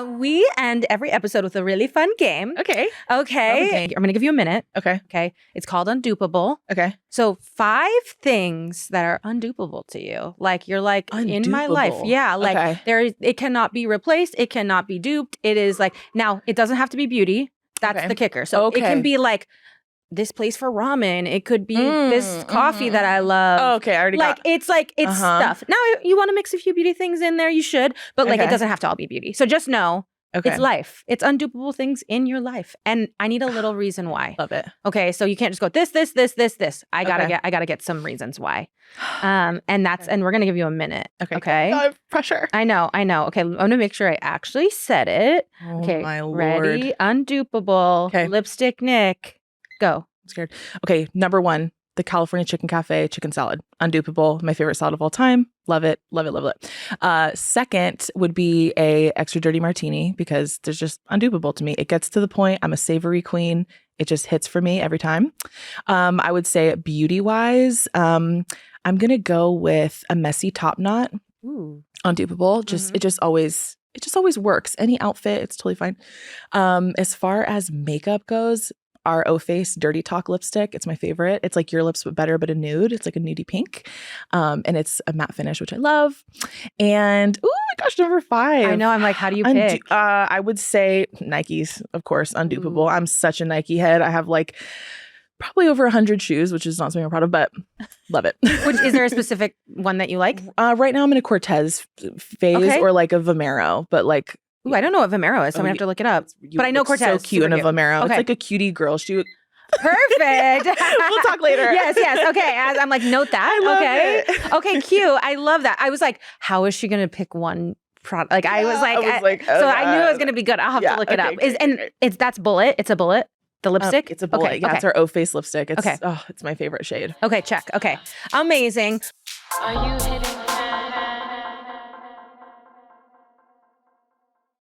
We end every episode with a really fun game. Okay. Okay. I'm going to give you a minute. Okay. Okay. It's called Undupable. Okay. So 5 things that are undupable to you. Like you're like in my life. Undupable. Yeah. Like Okay. it cannot be replaced. It cannot be duped. It is like, now it doesn't have to be beauty. That's the kicker. So it can be like this place for ramen. It could be this coffee that I love. Oh, okay. I already got it's stuff. Now you want to mix a few beauty things in there, you should, but like it doesn't have to all be beauty. So just know it's life. It's undupable things in your life. And I need a little reason why. Love it. Okay. So you can't just go this. I gotta get some reasons why. And we're gonna give you a minute. Okay. I have pressure. I know. Okay. I'm gonna make sure I actually said it. Oh, okay. my Lord. Ready? Undupable. Okay. Lipstick Nick. Go. I'm scared. Okay, number 1, the California Chicken Cafe chicken salad. Undupable. My favorite salad of all time. Love it. Love it. Love it. Second would be a extra dirty martini because there's just undupable to me. It gets to the point. I'm a savory queen. It just hits for me every time. I would say beauty-wise, I'm going to go with a messy top knot. Ooh. Undupable. It just always works. Any outfit, it's totally fine. As far as makeup goes, our O-Face Dirty Talk lipstick. It's my favorite. It's like Your Lips But Better, but a nude. It's like a nudie pink. And it's a matte finish, which I love. And, oh my gosh, number 5. I know. I'm like, how do you pick? I would say Nikes, of course, undupable. Ooh. I'm such a Nike head. I have like probably over 100 shoes, which is not something I'm proud of, but love it. Is there a specific one that you like? Right now I'm in a Cortez phase or like a Vomero, but like, ooh, I don't know what Vomero is, so I'm going to have to look it up. But I know Cortez. So cute in a Vomero. Okay. It's like a cutie girl shoe. Perfect. We'll talk later. Yes. Okay. I'm like, note that. I love it. Okay, cute. I love that. I was like, how is she going to pick one product? Like, I was like, oh, so I knew it was going to be good. I'll have to look it up. That's Bullet. It's a Bullet. The lipstick? It's a Bullet. Okay, yeah, it's our O-Face lipstick. It's my favorite shade. Okay, check. Okay. Amazing. Are you hitting